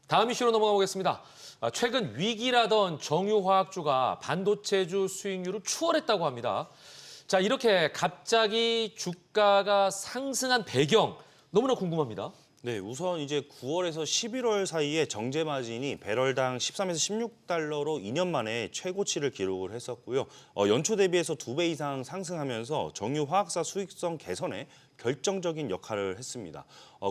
다음 이슈로 넘어가 보겠습니다. 최근 위기라던 정유화학주가 반도체주 수익률을 추월했다고 합니다. 자, 이렇게 갑자기 주가가 상승한 배경 너무나 궁금합니다. 네, 우선 이제 9월에서 11월 사이에 정제 마진이 배럴당 13에서 16달러로 2년 만에 최고치를 기록을 했었고요. 연초 대비해서 2배 이상 상승하면서 정유 화학사 수익성 개선에 결정적인 역할을 했습니다.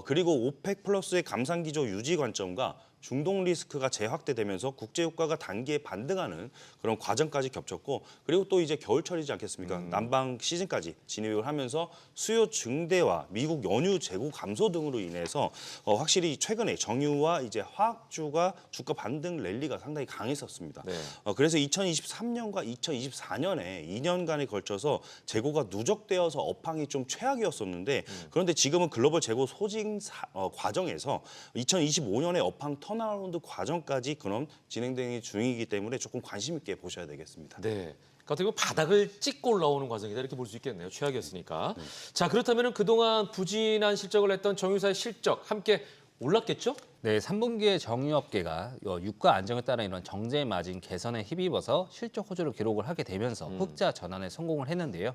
그리고 오펙 플러스의 감산 기조 유지 관점과 중동 리스크가 재확대되면서 국제 유가가 단기에 반등하는 그런 과정까지 겹쳤고, 그리고 또 이제 겨울철이지 않겠습니까? 난방 시즌까지 진입을 하면서 수요 증대와 미국 연유 재고 감소 등으로 인해서 확실히 최근에 정유와 이제 화학주가 주가 반등 랠리가 상당히 강했었습니다. 네. 그래서 2023년과 2024년에 2년간에 걸쳐서 재고가 누적되어서 업황이 좀 최악이었었는데, 그런데 지금은 글로벌 재고 소진 과정에서 2025년에 업황 턴어라운드 과정까지 그런 진행되는 중이기 때문에 조금 관심 있게 보셔야 되겠습니다. 네. 그러니까 어떻게 보면 바닥을 찍고 올라오는 과정이다 이렇게 볼 수 있겠네요. 최악이었으니까. 자, 그렇다면 그동안 부진한 실적을 냈던 정유사의 실적 함께 올랐겠죠? 네, 3분기에 정유업계가 유가 안정에 따른 이런 정제 마진 개선에 힘입어서 실적 호조를 기록을 하게 되면서 흑자 전환에 성공을 했는데요.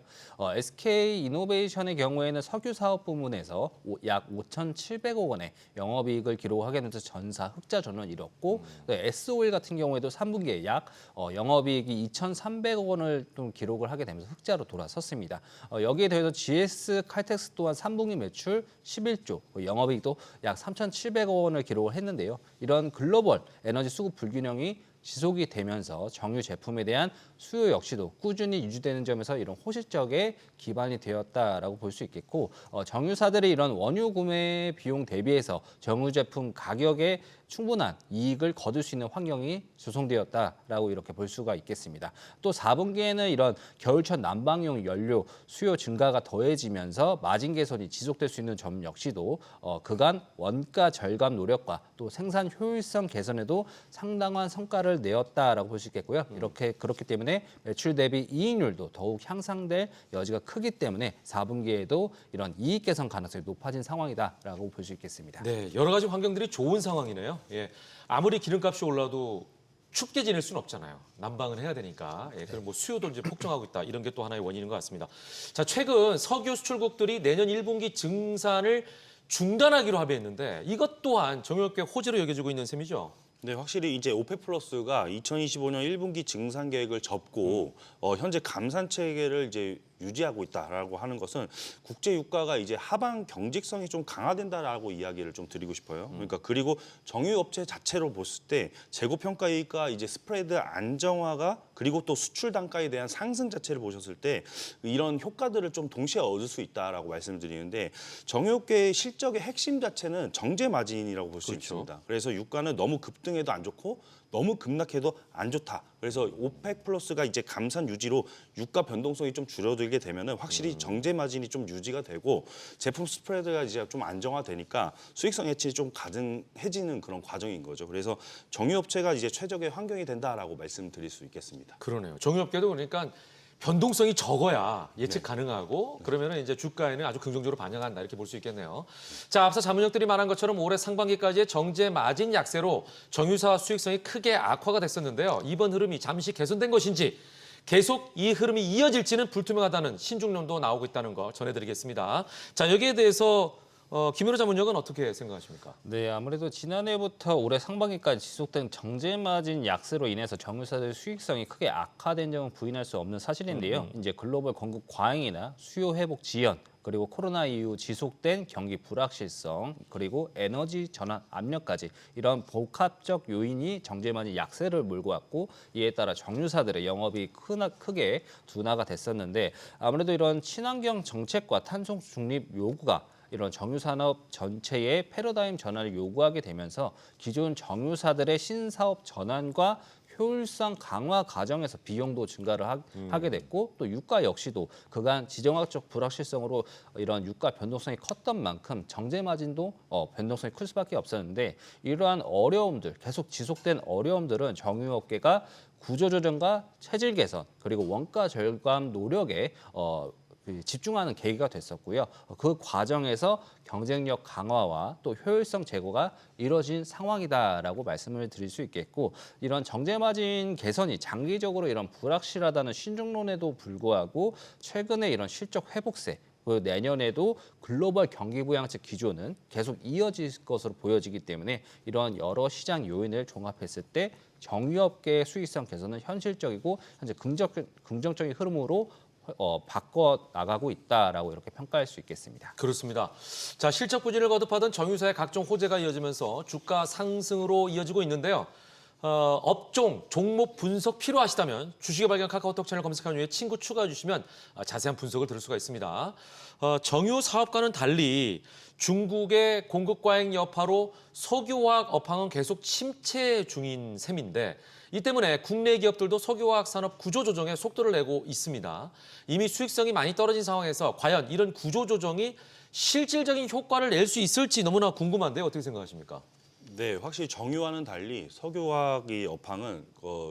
SK 이노베이션의 경우에는 석유 사업 부문에서 약 5,700억 원의 영업이익을 기록하게 되면서 전사 흑자 전환을 이뤘고, S오일 같은 경우에도 3분기에 약 영업이익이 2,300억 원을 좀 기록을 하게 되면서 흑자로 돌아섰습니다. 여기에 더해서 GS 칼텍스 또한 3분기 매출 11조, 영업이익도 약 3,700억 원을 기록을 했는데요. 이런 글로벌 에너지 수급 불균형이 지속이 되면서 정유 제품에 대한 수요 역시도 꾸준히 유지되는 점에서 이런 호실적에 기반이 되었다라고 볼 수 있겠고, 정유사들의 이런 원유 구매 비용 대비해서 정유 제품 가격에 충분한 이익을 거둘 수 있는 환경이 조성되었다라고 이렇게 볼 수가 있겠습니다. 또 4분기에는 이런 겨울철 난방용 연료 수요 증가가 더해지면서 마진 개선이 지속될 수 있는 점 역시도 그간 원가 절감 노력과 또 생산 효율성 개선에도 상당한 성과를 내었다라고 볼 수 있겠고요. 그렇기 때문에 매출 대비 이익률도 더욱 향상될 여지가 크기 때문에 4분기에도 이런 이익 개선 가능성이 높아진 상황이다라고 볼 수 있겠습니다. 네, 여러 가지 환경들이 좋은 상황이네요. 예. 아무리 기름값이 올라도 춥게 지낼 수는 없잖아요. 난방을 해야 되니까. 예, 그럼 뭐 수요도 이제 폭증하고 있다. 이런 게 또 하나의 원인인 것 같습니다. 자, 최근 석유 수출국들이 내년 1분기 증산을 중단하기로 합의했는데 이것 또한 정유업계 호재로 여겨지고 있는 셈이죠. 네, 확실히 이제 오펙 플러스가 2025년 1분기 증산 계획을 접고 현재 감산 체계를 이제 유지하고 있다라고 하는 것은 국제 유가가 이제 하방 경직성이 좀 강화된다라고 이야기를 좀 드리고 싶어요. 그러니까 그리고 정유 업체 자체로 봤을 때 재고 평가 이익과 이제 스프레드 안정화가 그리고 또 수출 단가에 대한 상승 자체를 보셨을 때 이런 효과들을 좀 동시에 얻을 수 있다라고 말씀드리는데, 정유업계의 실적의 핵심 자체는 정제 마진이라고 볼 수 그렇죠. 있습니다. 그래서 유가는 너무 급등해도 안 좋고 너무 급락해도 안 좋다. 그래서 오펙 플러스가 이제 감산 유지로 유가 변동성이 좀 줄어들게 되면은 확실히 정제 마진이 좀 유지가 되고 제품 스프레드가 이제 좀 안정화되니까 수익성 예측이 좀 가능해지는 그런 과정인 거죠. 그래서 정유업체가 이제 최적의 환경이 된다라고 말씀드릴 수 있겠습니다. 그러네요. 정유업계도 그러니까 변동성이 적어야 예측 가능하고 그러면은 이제 주가에는 아주 긍정적으로 반영한다 이렇게 볼 수 있겠네요. 자, 앞서 자문역들이 말한 것처럼 올해 상반기까지의 정제 마진 약세로 정유사 수익성이 크게 악화가 됐었는데요. 이번 흐름이 잠시 개선된 것인지 계속 이 흐름이 이어질지는 불투명하다는 신중론도 나오고 있다는 거 전해드리겠습니다. 자, 여기에 대해서 김현우 자문역은 어떻게 생각하십니까? 네, 아무래도 지난해부터 올해 상반기까지 지속된 정제 마진 약세로 인해서 정유사들의 수익성이 크게 악화된 점은 부인할 수 없는 사실인데요. 이제 글로벌 건국 과잉이나 수요 회복 지연, 그리고 코로나 이후 지속된 경기 불확실성, 그리고 에너지 전환 압력까지 이런 복합적 요인이 정제 마진 약세를 몰고 왔고, 이에 따라 정유사들의 영업이 크게 둔화가 됐었는데, 아무래도 이런 친환경 정책과 탄소 중립 요구가 이런 정유산업 전체의 패러다임 전환을 요구하게 되면서 기존 정유사들의 신사업 전환과 효율성 강화 과정에서 비용도 증가를 하게 됐고, 또 유가 역시도 그간 지정학적 불확실성으로 이런 유가 변동성이 컸던 만큼 정제 마진도 변동성이 클 수밖에 없었는데, 이러한 어려움들, 계속 지속된 어려움들은 정유업계가 구조조정과 체질 개선, 그리고 원가 절감 노력에 집중하는 계기가 됐었고요. 그 과정에서 경쟁력 강화와 또 효율성 제고가 이뤄진 상황이다라고 말씀을 드릴 수 있겠고, 이런 정제 마진 개선이 장기적으로 이런 불확실하다는 신중론에도 불구하고 최근에 이런 실적 회복세, 내년에도 글로벌 경기 부양책 기조는 계속 이어질 것으로 보여지기 때문에 이런 여러 시장 요인을 종합했을 때 정유업계의 수익성 개선은 현실적이고 현재 긍정적인 흐름으로 바꿔 나가고 있다라고 이렇게 평가할 수 있겠습니다. 그렇습니다. 자, 실적 부진을 거듭하던 정유사의 각종 호재가 이어지면서 주가 상승으로 이어지고 있는데요. 업종, 종목 분석 필요하시다면 주식의 발견 카카오톡 채널 검색한 후에 친구 추가해 주시면 자세한 분석을 들을 수가 있습니다. 정유 사업과는 달리 중국의 공급 과잉 여파로 석유화학 업황은 계속 침체 중인 셈인데 이 때문에 국내 기업들도 석유화학 산업 구조 조정에 속도를 내고 있습니다. 이미 수익성이 많이 떨어진 상황에서 과연 이런 구조 조정이 실질적인 효과를 낼 수 있을지 너무나 궁금한데요. 어떻게 생각하십니까? 네, 확실히 정유와는 달리 석유화학의 업황은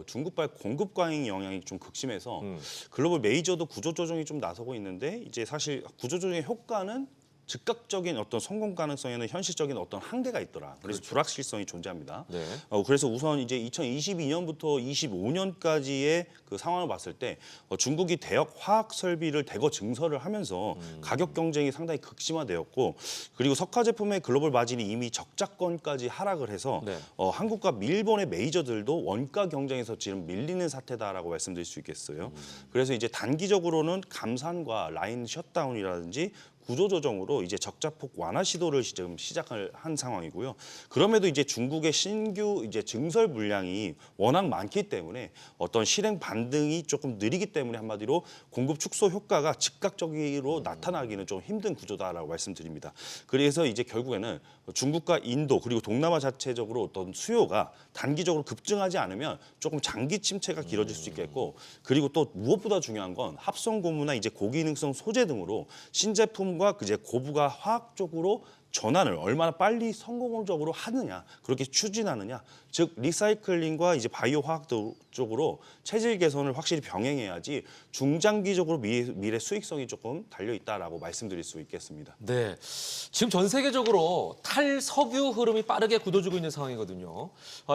중국발 공급 과잉 영향이 좀 극심해서 글로벌 메이저도 구조 조정이 좀 나서고 있는데 이제 사실 구조 조정의 효과는 즉각적인 어떤 성공 가능성에는 현실적인 어떤 한계가 있더라. 그래서 그렇죠. 불확실성이 존재합니다. 네. 그래서 우선 이제 2022년부터 25년까지의 그 상황을 봤을 때 중국이 대역 화학 설비를 대거 증설을 하면서 가격 경쟁이 상당히 극심화되었고, 그리고 석화 제품의 글로벌 마진이 이미 적자권까지 하락을 해서 네. 한국과 일본의 메이저들도 원가 경쟁에서 지금 밀리는 사태다라고 말씀드릴 수 있겠어요. 그래서 이제 단기적으로는 감산과 라인 셧다운이라든지 구조조정으로 이제 적자폭 완화 시도를 지금 시작을 한 상황이고요. 그럼에도 이제 중국의 신규 이제 증설 물량이 워낙 많기 때문에 어떤 실행 반등이 조금 느리기 때문에 한마디로 공급 축소 효과가 즉각적으로 나타나기는 좀 힘든 구조다라고 말씀드립니다. 그래서 이제 결국에는 중국과 인도 그리고 동남아 자체적으로 어떤 수요가 단기적으로 급증하지 않으면 조금 장기 침체가 길어질 수 있겠고, 그리고 또 무엇보다 중요한 건 합성 고무나 이제 고기능성 소재 등으로 신제품과 이제 고부가 화학 쪽으로 전환을 얼마나 빨리 성공적으로 하느냐, 그렇게 추진하느냐, 즉 리사이클링과 이제 바이오 화학 쪽으로 체질 개선을 확실히 병행해야지 중장기적으로 미래 수익성이 조금 달려 있다라고 말씀드릴 수 있겠습니다. 네, 지금 전 세계적으로 탈석유 흐름이 빠르게 굳어지고 있는 상황이거든요.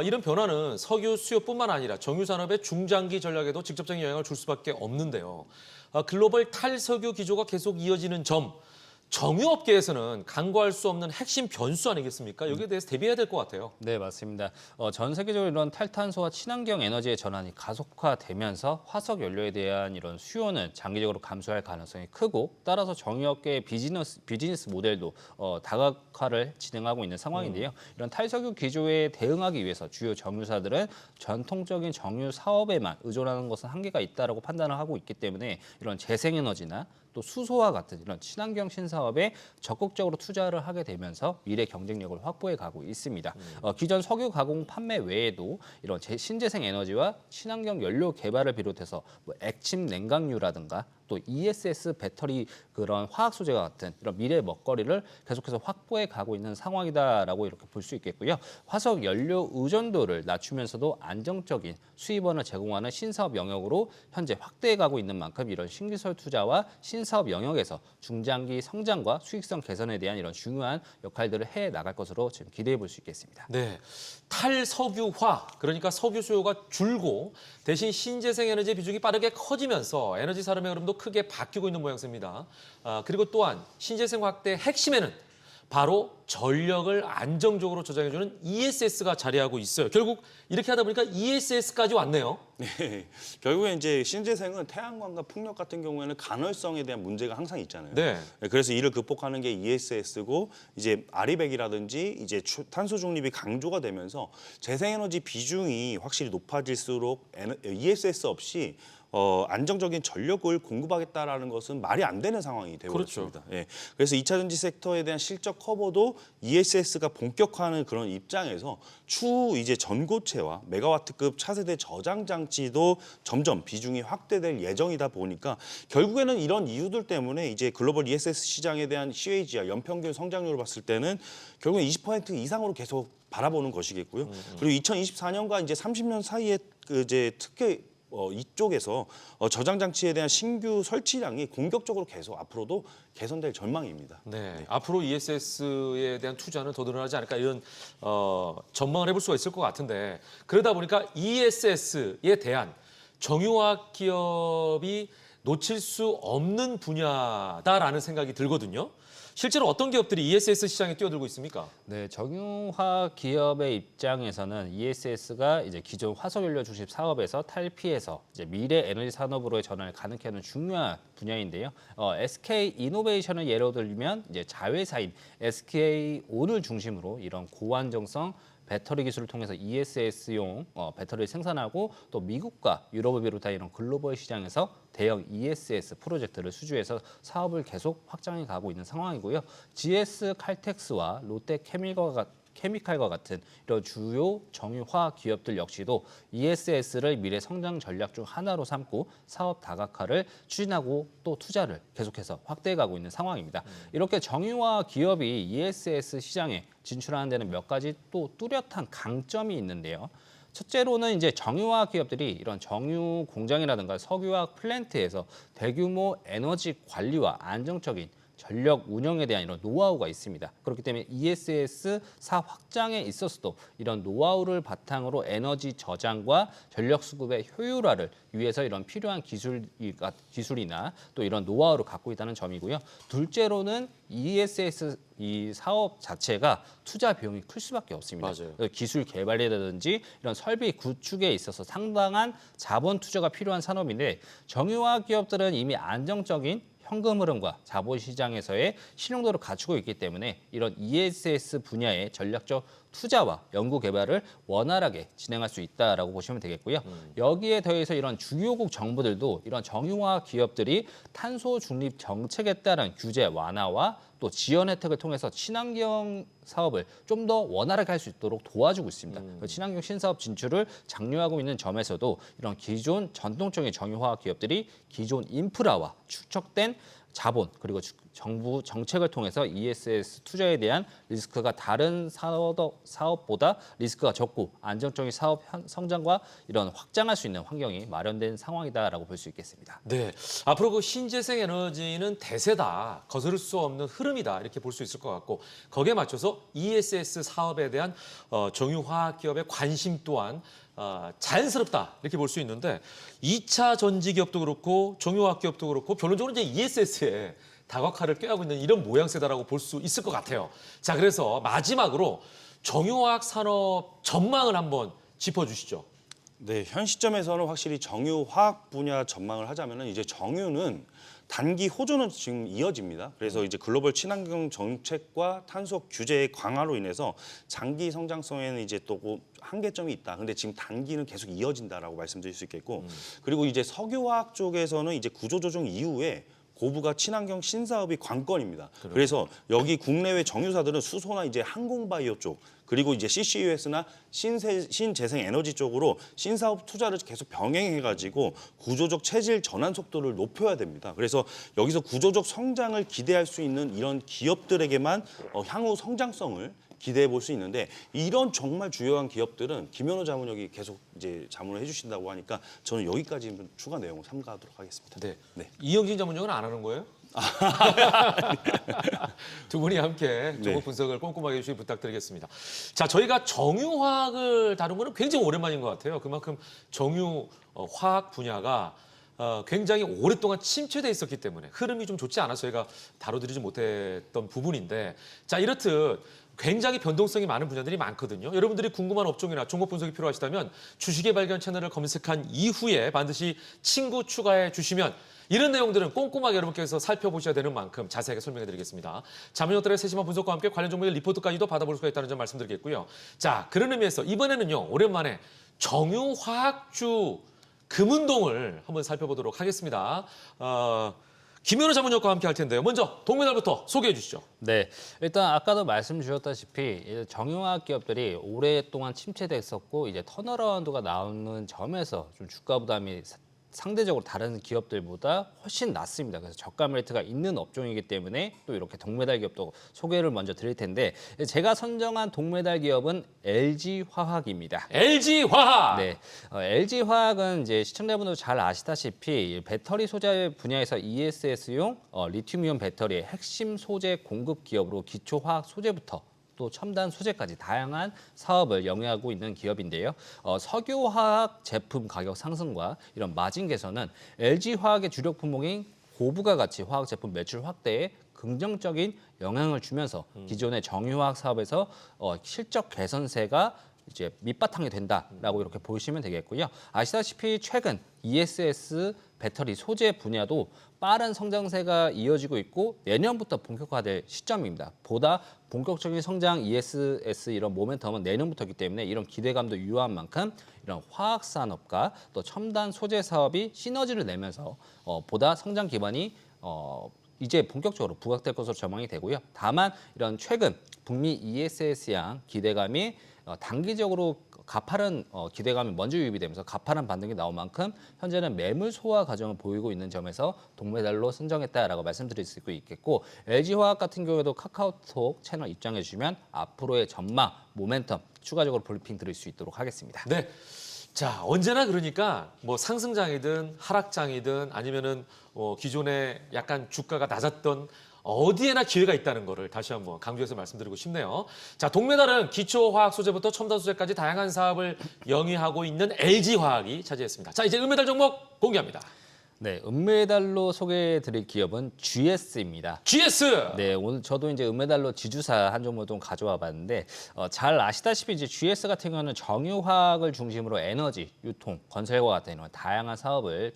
이런 변화는 석유 수요뿐만 아니라 정유 산업의 중장기 전략에도 직접적인 영향을 줄 수밖에 없는데요. 글로벌 탈석유 기조가 계속 이어지는 점, 정유업계에서는 간과할 수 없는 핵심 변수 아니겠습니까? 여기에 대해서 대비해야 될 것 같아요. 네, 맞습니다. 전 세계적으로 이런 탈탄소와 친환경 에너지의 전환이 가속화되면서 화석 연료에 대한 이런 수요는 장기적으로 감소할 가능성이 크고, 따라서 정유업계의 비즈니스 모델도 다각화를 진행하고 있는 상황인데요. 이런 탈석유 기조에 대응하기 위해서 주요 정유사들은 전통적인 정유 사업에만 의존하는 것은 한계가 있다라고 판단을 하고 있기 때문에 이런 재생에너지나 또 수소와 같은 이런 친환경 신사업에 적극적으로 투자를 하게 되면서 미래 경쟁력을 확보해 가고 있습니다. 기존 석유 가공 판매 외에도 이런 신재생 에너지와 친환경 연료 개발을 비롯해서 뭐 액침 냉각유라든가 또 ESS 배터리 그런 화학 소재와 같은 이런 미래 먹거리를 계속해서 확보해 가고 있는 상황이다라고 이렇게 볼 수 있겠고요. 화석 연료 의존도를 낮추면서도 안정적인 수입원을 제공하는 신사업 영역으로 현재 확대해 가고 있는 만큼 이런 신기술 투자와 신사업 영역에서 중장기 성장과 수익성 개선에 대한 이런 중요한 역할들을 해 나갈 것으로 지금 기대해 볼 수 있겠습니다. 네, 탈석유화, 그러니까 석유 수요가 줄고 대신 신재생 에너지 비중이 빠르게 커지면서 에너지 산업의 흐름도 크게 바뀌고 있는 모양새입니다. 그리고 또한 신재생 확대의 핵심에는 바로 전력을 안정적으로 저장해주는 ESS가 자리하고 있어요. 결국 이렇게 하다 보니까 ESS까지 왔네요. 네, 결국에 이제 신재생은 태양광과 풍력 같은 경우에는 간헐성에 대한 문제가 항상 있잖아요. 네. 그래서 이를 극복하는 게 ESS고, 이제 아리백이라든지 이제 탄소 중립이 강조가 되면서 재생에너지 비중이 확실히 높아질수록 ESS 없이 안정적인 전력을 공급하겠다라는 것은 말이 안 되는 상황이 되어버렸습니다. 그렇죠. 예. 그래서 2차 전지 섹터에 대한 실적 커버도 ESS가 본격화하는 그런 입장에서 추후 이제 전고체와 메가와트급 차세대 저장 장치도 점점 비중이 확대될 예정이다 보니까 결국에는 이런 이유들 때문에 이제 글로벌 ESS 시장에 대한 CAGR 연평균 성장률을 봤을 때는 결국엔 20% 이상으로 계속 바라보는 것이겠고요. 그리고 2024년과 이제 30년 사이에 그 이제 특히 이쪽에서 저장 장치에 대한 신규 설치량이 공격적으로 계속 앞으로도 개선될 전망입니다. 네, 앞으로 ESS에 대한 투자는 더 늘어나지 않을까 이런 전망을 해볼 수가 있을 것 같은데 그러다 보니까 ESS에 대한 정유화학 기업이 놓칠 수 없는 분야다라는 생각이 들거든요. 실제로 어떤 기업들이 ESS 시장에 뛰어들고 있습니까? 네, 정유화 기업의 입장에서는 ESS가 이제 기존 화석연료 중심 사업에서 탈피해서 이제 미래 에너지 산업으로의 전환을 가능케 하는 중요한 분야인데요. SK 이노베이션을 예로 들면 이제 자회사인 SK온을 중심으로 이런 고안정성 배터리 기술을 통해서 ESS용 배터리를 생산하고 또 미국과 유럽을 비롯한 이런 글로벌 시장에서 대형 ESS 프로젝트를 수주해서 사업을 계속 확장해 가고 있는 상황이고요. GS 칼텍스와 롯데 케미칼과 같은 이런 주요 정유화학 기업들 역시도 ESS를 미래 성장 전략 중 하나로 삼고 사업 다각화를 추진하고 또 투자를 계속해서 확대해가고 있는 상황입니다. 이렇게 정유화학 기업이 ESS 시장에 진출하는 데는 몇 가지 또 뚜렷한 강점이 있는데요. 첫째로는 이제 정유화학 기업들이 이런 정유 공장이라든가 석유화학 플랜트에서 대규모 에너지 관리와 안정적인 전력 운영에 대한 이런 노하우가 있습니다. 그렇기 때문에 ESS 사 확장에 있어서도 이런 노하우를 바탕으로 에너지 저장과 전력 수급의 효율화를 위해서 이런 필요한 기술이나 또 이런 노하우를 갖고 있다는 점이고요. 둘째로는 ESS 이 사업 자체가 투자 비용이 클 수밖에 없습니다. 맞아요. 기술 개발이라든지 이런 설비 구축에 있어서 상당한 자본 투자가 필요한 산업인데 정유화학 기업들은 이미 안정적인 현금 흐름과 자본 시장에서의 신용도를 갖추고 있기 때문에 이런 ESS 분야의 전략적 투자와 연구 개발을 원활하게 진행할 수 있다라고 보시면 되겠고요. 여기에 더해서 이런 주요국 정부들도 이런 정유화학 기업들이 탄소 중립 정책에 따른 규제 완화와 또 지원 혜택을 통해서 친환경 사업을 좀 더 원활하게 할 수 있도록 도와주고 있습니다. 친환경 신사업 진출을 장려하고 있는 점에서도 이런 기존 전통적인 정유화학 기업들이 기존 인프라와 축적된 자본 그리고 정부 정책을 통해서 ESS 투자에 대한 리스크가 다른 사업보다 리스크가 적고 안정적인 사업 성장과 이런 확장할 수 있는 환경이 마련된 상황이다라고 볼 수 있겠습니다. 네, 앞으로 그 신재생 에너지는 대세다, 거스를 수 없는 흐름이다 이렇게 볼 수 있을 것 같고 거기에 맞춰서 ESS 사업에 대한 정유화학 기업의 관심 또한 자연스럽다 이렇게 볼 수 있는데 2차 전지 기업도 그렇고 정유화학 기업도 그렇고 결론적으로 이제 ESS에 다각화를 꾀하고 있는 이런 모양새다라고 볼 수 있을 것 같아요. 자, 그래서 마지막으로 정유화학 산업 전망을 한번 짚어주시죠. 네, 현 시점에서는 확실히 정유화학 분야 전망을 하자면은 이제 정유는 단기 호조는 지금 이어집니다. 그래서 이제 글로벌 친환경 정책과 탄소 규제의 강화로 인해서 장기 성장성에는 이제 또 한계점이 있다. 근데 지금 단기는 계속 이어진다라고 말씀드릴 수 있겠고, 그리고 이제 석유화학 쪽에서는 이제 구조조정 이후에 고부가 친환경 신사업이 관건입니다. 그래서 여기 국내외 정유사들은 수소나 이제 항공바이오 쪽 그리고 이제 CCUS나 신재생 에너지 쪽으로 신사업 투자를 계속 병행해가지고 구조적 체질 전환 속도를 높여야 됩니다. 그래서 여기서 구조적 성장을 기대할 수 있는 이런 기업들에게만 향후 성장성을 기대해 볼 수 있는데 이런 정말 주요한 기업들은 김현우 자문역이 계속 이제 자문을 해주신다고 하니까 저는 여기까지 추가 내용을 삼가하도록 하겠습니다. 네. 네. 이영진 자문역은 안 하는 거예요? 두 분이 함께 종목 분석을 꼼꼼하게 해주시기 부탁드리겠습니다. 자, 저희가 정유화학을 다룬 거는 굉장히 오랜만인 것 같아요. 그만큼 정유화학 분야가 굉장히 오랫동안 침체돼 있었기 때문에 흐름이 좀 좋지 않아서 저희가 다뤄드리지 못했던 부분인데 자, 이렇듯 굉장히 변동성이 많은 분야들이 많거든요. 여러분들이 궁금한 업종이나 종목 분석이 필요하시다면 주식의 발견 채널을 검색한 이후에 반드시 친구 추가해 주시면 이런 내용들은 꼼꼼하게 여러분께서 살펴보셔야 되는 만큼 자세하게 설명해드리겠습니다. 자문역들의 세심한 분석과 함께 관련 종목의 리포트까지도 받아볼 수가 있다는 점 말씀드리겠고요. 자, 그런 의미에서 이번에는요. 오랜만에 정유화학주 금운동을 한번 살펴보도록 하겠습니다. 김현우 자문역과 함께 할 텐데요. 먼저 동메달부터 소개해 주시죠. 네, 일단 아까도 말씀 주셨다시피 정유화학 기업들이 오랫동안 침체됐었고 이제 턴어라운드가 나오는 점에서 좀 주가 부담이 상대적으로 다른 기업들보다 훨씬 낮습니다. 그래서 저가 메리트가 있는 업종이기 때문에 또 이렇게 동메달 기업도 소개를 먼저 드릴 텐데 제가 선정한 동메달 기업은 LG화학입니다. LG화학. 네, LG화학은 이제 시청자분들 잘 아시다시피 배터리 소재 분야에서 ESS용 리튬이온 배터리의 핵심 소재 공급 기업으로 기초화학 소재부터 또 첨단 소재까지 다양한 사업을 영위하고 있는 기업인데요. 석유화학 제품 가격 상승과 이런 마진 개선은 LG화학의 주력 품목인 고부가 가치 화학 제품 매출 확대에 긍정적인 영향을 주면서 기존의 정유화학 사업에서 실적 개선세가 이제 밑바탕이 된다라고 이렇게 보시면 되겠고요. 아시다시피 최근 ESS 배터리 소재 분야도 빠른 성장세가 이어지고 있고 내년부터 본격화될 시점입니다. 보다 본격적인 성장 ESS 이런 모멘텀은 내년부터이기 때문에 이런 기대감도 유효한 만큼 이런 화학 산업과 또 첨단 소재 사업이 시너지를 내면서 보다 성장 기반이 이제 본격적으로 부각될 것으로 전망이 되고요. 다만 이런 최근 북미 ESS양 기대감이 단기적으로 가파른 기대감이 먼저 유입이 되면서 가파른 반등이 나온 만큼 현재는 매물 소화 과정을 보이고 있는 점에서 동메달로 선정했다라고 말씀드릴 수 있겠고 LG화학 같은 경우에도 카카오톡 채널 입장해 주시면 앞으로의 전망, 모멘텀 추가적으로 브리핑 드릴 수 있도록 하겠습니다. 네. 자, 언제나 그러니까 뭐 상승장이든 하락장이든 아니면은 기존에 약간 주가가 낮았던 어디에나 기회가 있다는 거를 다시 한번 강조해서 말씀드리고 싶네요. 자, 동메달은 기초화학 소재부터 첨단 소재까지 다양한 사업을 영위하고 있는 LG화학이 차지했습니다. 자, 이제 은메달 종목 공개합니다. 네, 은메달로 소개해드릴 기업은 GS입니다. GS! 네, 오늘 저도 이제 은메달로 지주사 한 종목 좀 가져와 봤는데 잘 아시다시피 이제 GS 같은 경우는 정유화학을 중심으로 에너지, 유통, 건설과 같은 이런 다양한 사업을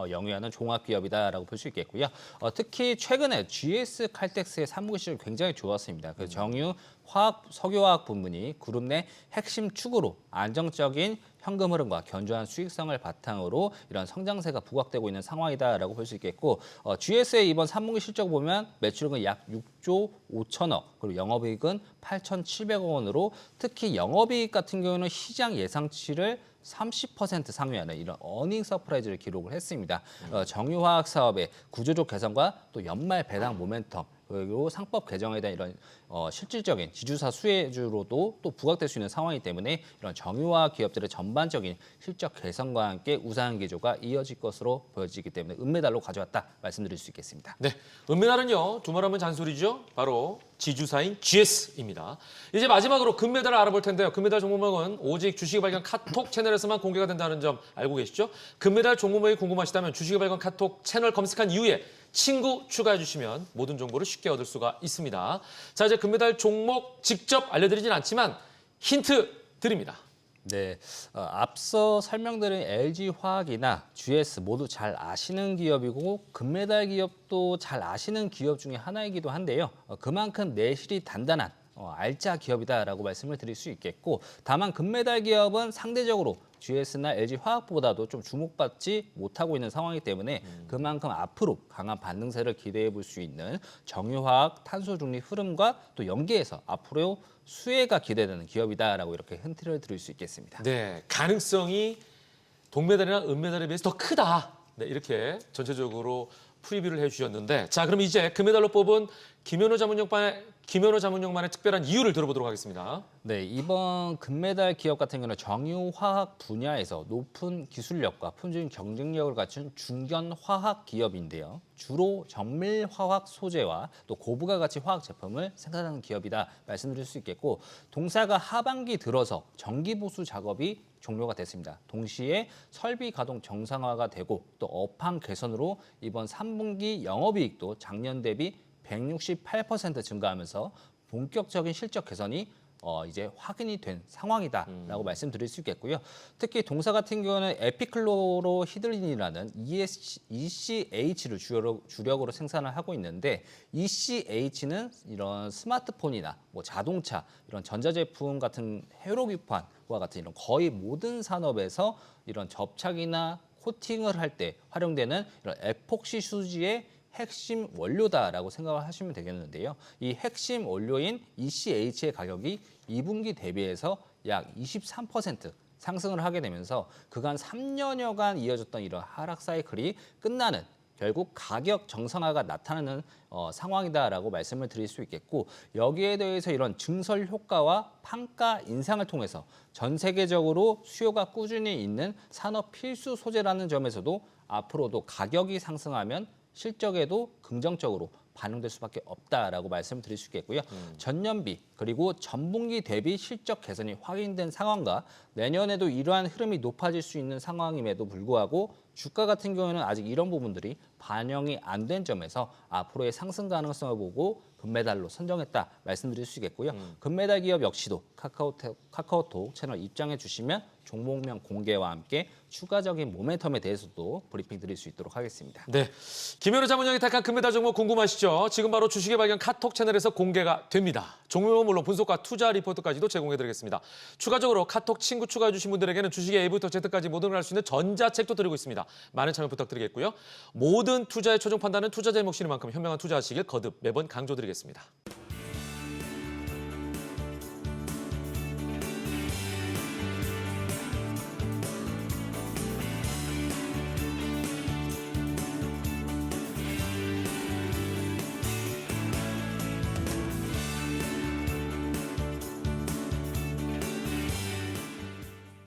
영위하는 종합 기업이다라고 볼 수 있겠고요. 특히 최근에 GS 칼텍스의 사무기 실적이 굉장히 좋았습니다. 그 정유 화학, 석유화학 부문이 그룹 내 핵심 축으로 안정적인 현금 흐름과 견조한 수익성을 바탕으로 이런 성장세가 부각되고 있는 상황이다라고 볼 수 있겠고 GS의 이번 3분기 실적 보면 매출은 약 6조 5천억 그리고 영업이익은 8,700억 원으로 특히 영업이익 같은 경우는 시장 예상치를 30% 상회하는 이런 어닝 서프라이즈를 기록을 했습니다. 정유화학 사업의 구조적 개선과 또 연말 배당 모멘텀 그리고 상법 개정에 대한 이런 실질적인 지주사 수혜주로도 또 부각될 수 있는 상황이기 때문에 이런 정유화학 기업들의 전반적인 실적 개선과 함께 우상향 기조가 이어질 것으로 보여지기 때문에 은메달로 가져왔다 말씀드릴 수 있겠습니다. 네, 은메달은요, 두말하면 잔소리죠. 바로 지주사인 GS입니다. 이제 마지막으로 금메달을 알아볼 텐데요. 금메달 종목명은 오직 주식의 발견 카톡 채널에서만 공개가 된다는 점 알고 계시죠? 금메달 종목명이 궁금하시다면 주식의 발견 카톡 채널 검색한 이후에 친구 추가해 주시면 모든 정보를 쉽게 얻을 수가 있습니다. 자, 이제 금메달 종목 직접 알려드리진 않지만 힌트 드립니다. 네, 앞서 설명드린 LG화학이나 GS 모두 잘 아시는 기업이고 금메달 기업도 잘 아시는 기업 중에 하나이기도 한데요. 그만큼 내실이 단단한 알짜 기업이다라고 말씀을 드릴 수 있겠고 다만 금메달 기업은 상대적으로 GS나 LG화학보다도 좀 주목받지 못하고 있는 상황이기 때문에 그만큼 앞으로 강한 반등세를 기대해 볼 수 있는 정유화학, 탄소중립 흐름과 또 연계해서 앞으로 수혜가 기대되는 기업이다라고 이렇게 힌트를 드릴 수 있겠습니다. 네, 가능성이 동메달이나 은메달에 비해서 더 크다. 네, 이렇게 전체적으로 프리뷰를 해주셨는데 자, 그럼 이제 금메달로 뽑은 김현우 자문용만의 특별한 이유를 들어보도록 하겠습니다. 네, 이번 금메달 기업 같은 경우는 정유화학 분야에서 높은 기술력과 품질 경쟁력을 갖춘 중견화학 기업인데요. 주로 정밀화학 소재와 또 고부가 가치 화학 제품을 생산하는 기업이다 말씀드릴 수 있겠고 동사가 하반기 들어서 정기 보수 작업이 종료가 됐습니다. 동시에 설비 가동 정상화가 되고 또 업황 개선으로 이번 3분기 영업이익도 작년 대비 168% 증가하면서 본격적인 실적 개선이 이제 확인이 된 상황이다라고 말씀드릴 수 있겠고요. 특히 동사 같은 경우는 에피클로로 히드린이라는 ECH를 주력으로 생산을 하고 있는데 ECH는 이런 스마트폰이나 뭐 자동차 이런 전자제품 같은 회로기판과 같은 이런 거의 모든 산업에서 이런 접착이나 코팅을 할 때 활용되는 이런 에폭시 수지의 핵심 원료다라고 생각을 하시면 되겠는데요. 이 핵심 원료인 ECH의 가격이 2분기 대비해서 약 23% 상승을 하게 되면서 그간 3년여간 이어졌던 이런 하락 사이클이 끝나는 결국 가격 정상화가 나타나는 상황이다라고 말씀을 드릴 수 있겠고 여기에 대해서 이런 증설 효과와 판가 인상을 통해서 전 세계적으로 수요가 꾸준히 있는 산업 필수 소재라는 점에서도 앞으로도 가격이 상승하면 실적에도 긍정적으로 반영될 수밖에 없다라고 말씀을 드릴 수 있겠고요. 전년비 그리고 전분기 대비 실적 개선이 확인된 상황과 내년에도 이러한 흐름이 높아질 수 있는 상황임에도 불구하고 주가 같은 경우에는 아직 이런 부분들이 반영이 안 된 점에서 앞으로의 상승 가능성을 보고 금메달로 선정했다 말씀드릴 수 있겠고요. 금메달 기업 역시도 카카오톡 채널 입장해 주시면 종목명 공개와 함께 추가적인 모멘텀에 대해서도 브리핑 드릴 수 있도록 하겠습니다. 네, 김현우 자문위원이 택한 금메달 종목 궁금하시죠? 지금 바로 주식의 발견 카톡 채널에서 공개가 됩니다. 종목은 물론 분석과 투자 리포트까지도 제공해드리겠습니다. 추가적으로 카톡 친구 추가해 주신 분들에게는 주식의 A부터 Z까지 모든 걸 알 수 있는 전자책도 드리고 있습니다. 많은 참여 부탁드리겠고요. 모든 투자의 최종 판단은 투자자의 몫인 만큼 현명한 투자하시길 거듭 매번 강조드리겠습니다.